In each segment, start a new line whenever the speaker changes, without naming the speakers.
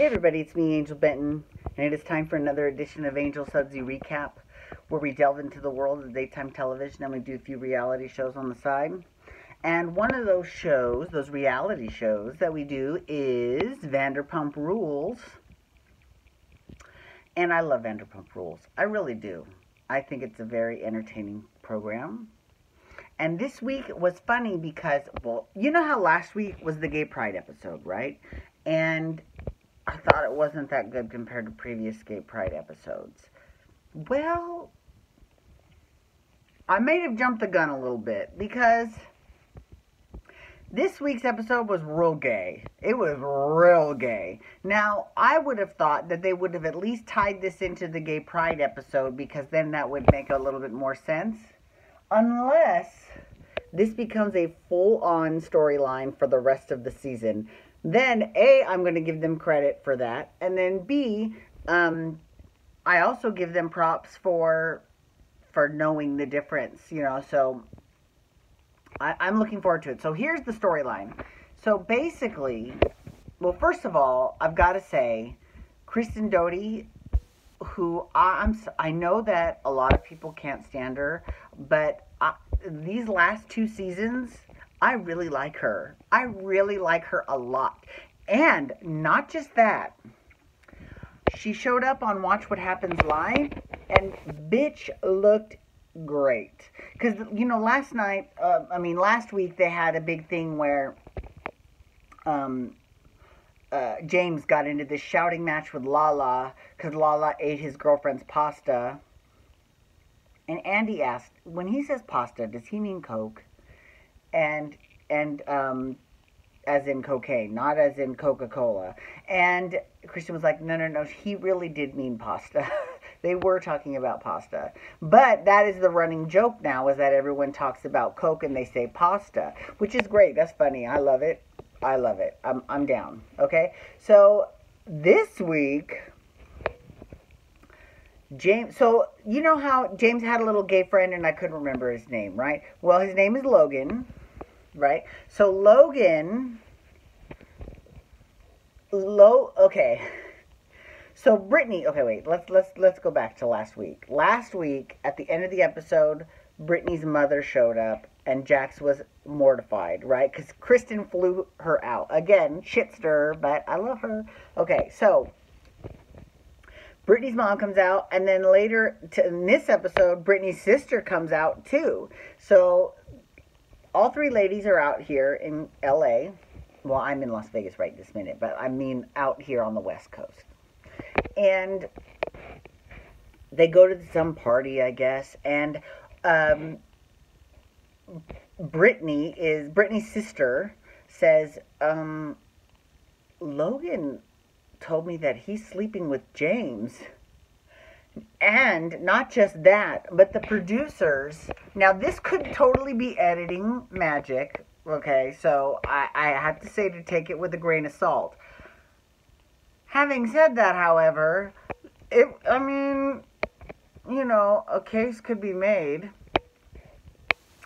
Hey everybody, it's me, Angel Benton, and it is time for another edition of Angel Sudsy Recap, where we delve into the world of daytime television and we do a few reality shows on the side. And one of those shows, those reality shows that we do is Vanderpump Rules. And I love Vanderpump Rules. I really do. I think it's a very entertaining program. And this week was funny because, well, you know how last week was the Gay Pride episode, right? And I thought it wasn't that good compared to previous Gay Pride episodes. Well, I may have jumped the gun a little bit because this week's episode was real gay. It was real gay. Now, I would have thought that they would have at least tied this into the Gay Pride episode because then that would make a little bit more sense. Unless this becomes a full-on storyline for the rest of the season. Then, A, I'm going to give them credit for that. And then, B, I also give them props for knowing the difference, you know. So, I'm looking forward to it. So, here's the storyline. So, basically, well, first of all, I've got to say, Kristen Doute, who I know that a lot of people can't stand her, but these last two seasons, I really like her. I really like her a lot. And not just that. She showed up on Watch What Happens Live, and bitch looked great. Because, you know, last week they had a big thing where James got into this shouting match with Lala because Lala ate his girlfriend's pasta. And Andy asked, when he says pasta, does he mean Coke? And as in cocaine, not as in Coca-Cola. And Christian was like, no, he really did mean pasta. They were talking about pasta. But that is the running joke now, is that everyone talks about Coke and they say pasta, which is great. That's funny. I love it. I'm down. Okay? So this week, James, so you know how James had a little gay friend and I couldn't remember his name, right? Well, his name is Logan. Right? So Logan, okay. So Brittany, okay, wait. Let's go back to last week. Last week, at the end of the episode, Brittany's mother showed up and Jax was mortified, right? Because Kristen flew her out. Again, shit stir, but I love her. Okay, so Brittany's mom comes out, and then later in this episode, Brittany's sister comes out too. So all three ladies are out here in L.A. Well, I'm in Las Vegas right this minute, but I mean out here on the West Coast. And they go to some party, I guess, and Brittany's sister says, Logan told me that he's sleeping with James. And not just that, but the producers, now this could totally be editing magic, okay, so I have to say to take it with a grain of salt. Having said that, however, I mean, you know, a case could be made.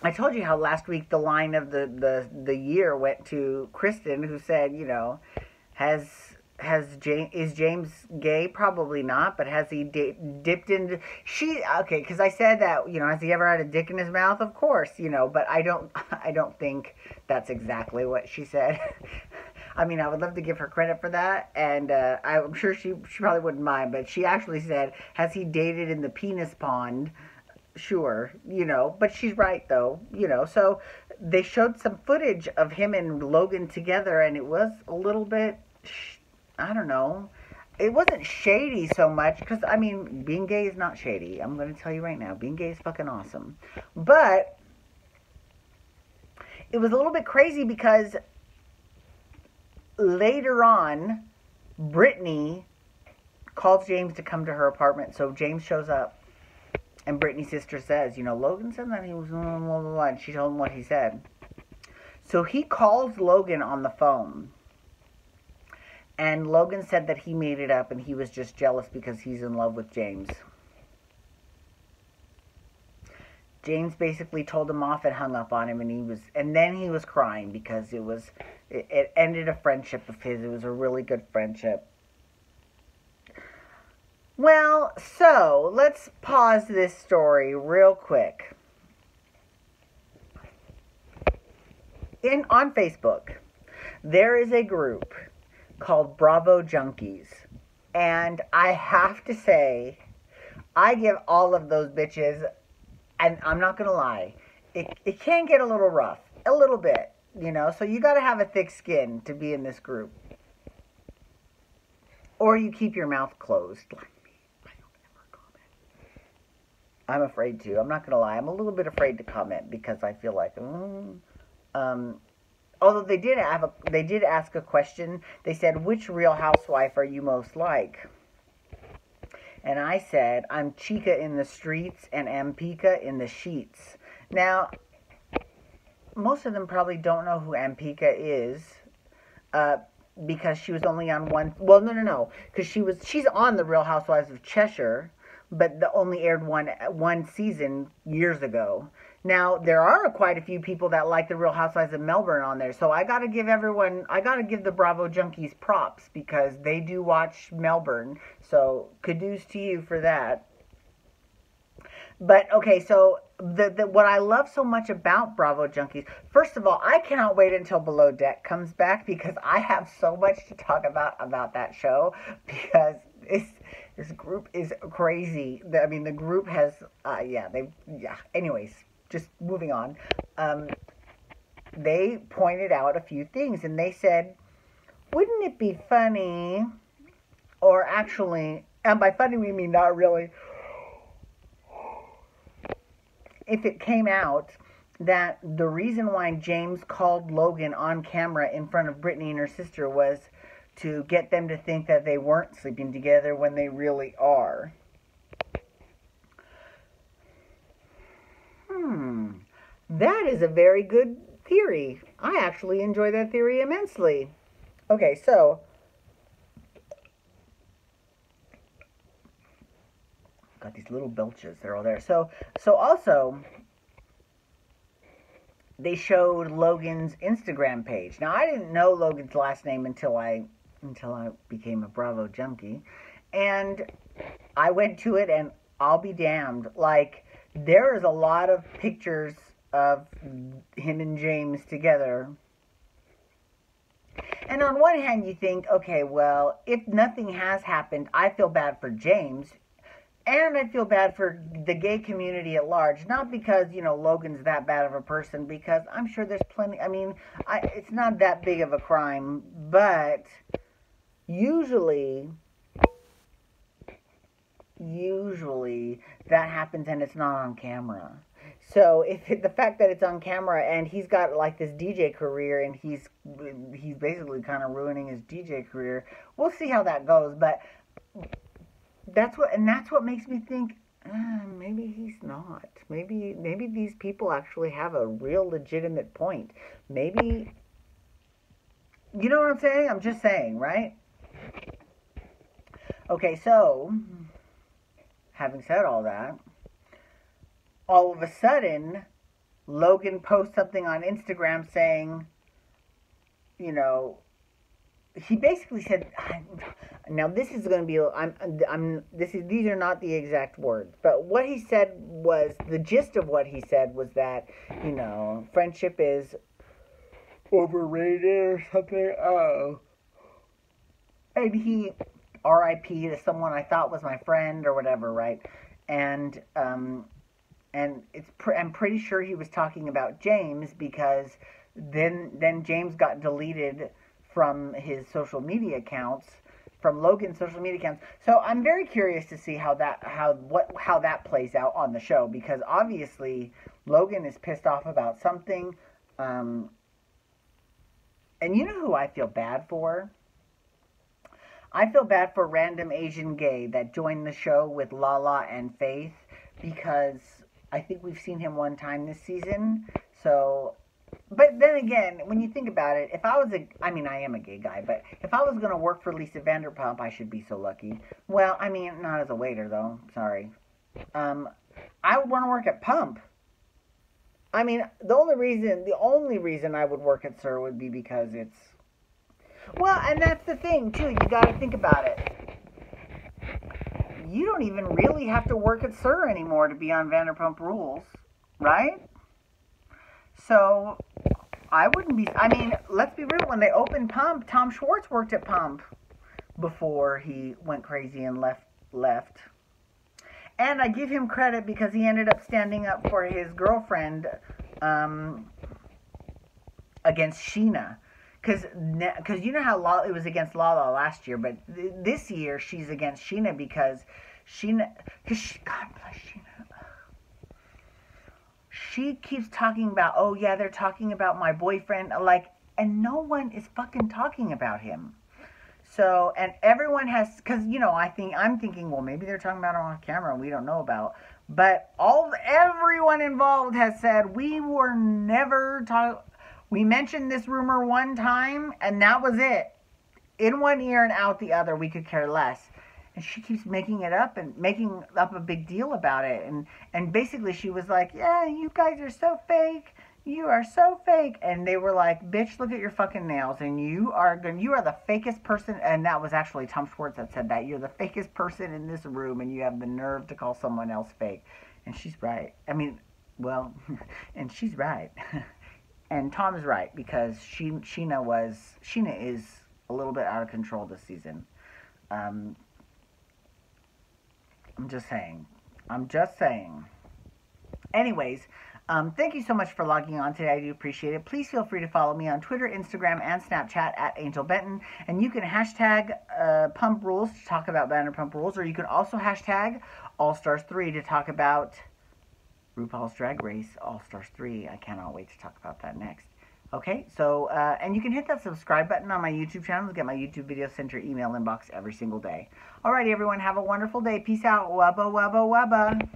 I told you how last week the line of the year went to Kristen, who said, you know, is James gay? Probably not, but has he dipped into, okay, because I said that, you know, has he ever had a dick in his mouth? Of course, you know, but I don't think that's exactly what she said. I mean, I would love to give her credit for that, and I'm sure she probably wouldn't mind, but she actually said, has he dated in the penis pond? Sure, you know, but she's right, though, you know. So they showed some footage of him and Logan together, and it was a little bit, I don't know. It wasn't shady so much, because, I mean, being gay is not shady. I'm going to tell you right now. Being gay is fucking awesome. But it was a little bit crazy because later on, Brittany calls James to come to her apartment. So James shows up, and Brittany's sister says, you know, Logan said that he was blah, blah, blah, and she told him what he said. So he calls Logan on the phone. And Logan said that he made it up and he was just jealous because he's in love with James. James basically told him off and hung up on him, and then he was crying because it ended a friendship of his. It was a really good friendship. Well, so let's pause this story real quick. On Facebook, there is a group called Bravo Junkies. And I have to say, I give all of those bitches, and I'm not going to lie, it can get a little rough. A little bit, you know. So you got to have a thick skin to be in this group. Or you keep your mouth closed. Like me. I don't ever comment. I'm afraid to. I'm not going to lie. I'm a little bit afraid to comment because I feel like, although they did ask a question. They said, which Real Housewife are you most like? And I said, I'm Chica in the streets and Ampika in the sheets. Now, most of them probably don't know who Ampika is, because she was only on one. Well, no, because she's on the Real Housewives of Cheshire, but only aired one season years ago. Now, there are quite a few people that like the Real Housewives of Melbourne on there. So I got to give the Bravo Junkies props because they do watch Melbourne. So kudos to you for that. But, okay, so what I love so much about Bravo Junkies, first of all, I cannot wait until Below Deck comes back because I have so much to talk about that show because this group is crazy. I mean, the group has, anyways. Just moving on, they pointed out a few things, and they said, wouldn't it be funny, or actually, and by funny we mean not really, if it came out that the reason why James called Logan on camera in front of Brittany and her sister was to get them to think that they weren't sleeping together when they really are. That is a very good theory. I actually enjoy that theory immensely. Okay, so got these little belches. They're all there. So also they showed Logan's Instagram page. Now I didn't know Logan's last name until I became a Bravo junkie, and I went to it, and I'll be damned. Like, there is a lot of pictures of him and James together. And on one hand, you think, okay, well, if nothing has happened, I feel bad for James. And I feel bad for the gay community at large. Not because, Logan's that bad of a person, because I'm sure there's plenty. I mean, it's not that big of a crime. But usually that happens and it's not on camera. So the fact that it's on camera and he's got like this DJ career and he's basically kind of ruining his DJ career, we'll see how that goes. But that's what makes me think maybe he's not. Maybe these people actually have a real legitimate point. Maybe, you know what I'm saying? I'm just saying, right? Okay, so having said all that, all of a sudden, Logan posts something on Instagram saying, he basically said, now this is going to be, these are not the exact words, but what he said was, the gist of what he said was that, friendship is overrated or something. Oh. And he R.I.P. to someone I thought was my friend or whatever, right? And I'm pretty sure he was talking about James, because then James got deleted from his social media accounts, from Logan's social media accounts. So I'm very curious to see how that plays out on the show, because obviously Logan is pissed off about something. And you know who I feel bad for? I feel bad for random Asian gay that joined the show with Lala and Faith, because I think we've seen him one time this season. So, but then again, when you think about it, I am a gay guy, but if I was going to work for Lisa Vanderpump, I should be so lucky. Well, not as a waiter, though. Sorry. I would want to work at Pump. The only reason I would work at Sir would be because it's, well, and that's the thing, too. You got to think about it. you don't even really have to work at SUR anymore to be on Vanderpump Rules, right? So I wouldn't be, I mean, let's be real, when they opened Pump, Tom Schwartz worked at Pump before he went crazy and left. And I give him credit because he ended up standing up for his girlfriend against Sheena. Because you know how it was against Lala last year, but this year she's against Sheena because God bless Sheena. She keeps talking about, oh yeah, they're talking about my boyfriend, like, and no one is fucking talking about him. So, and everyone has, because, you know, I'm thinking, well, maybe they're talking about it on camera and we don't know about. But everyone involved has said, we were never talking. We mentioned this rumor one time, and that was it. In one ear and out the other, we could care less. And she keeps making it up and making up a big deal about it. And basically she was like, yeah, you guys are so fake. You are so fake. And they were like, bitch, look at your fucking nails. And you are the fakest person. And that was actually Tom Schwartz that said that. You're the fakest person in this room, and you have the nerve to call someone else fake. And she's right. I mean, well, and she's right. And Tom is right, because Sheena is a little bit out of control this season. I'm just saying. Anyways, thank you so much for logging on today. I do appreciate it. Please feel free to follow me on Twitter, Instagram, and Snapchat at Angel Benton. And you can hashtag Pump Rules to talk about Vanderpump Rules, or you can also hashtag All Stars 3 to talk about RuPaul's Drag Race All Stars 3. I cannot wait to talk about that next. Okay, so, and you can hit that subscribe button on my YouTube channel to get my YouTube videos sent to your email inbox every single day. Alrighty, everyone, have a wonderful day. Peace out. Wubba, wubba, wubba.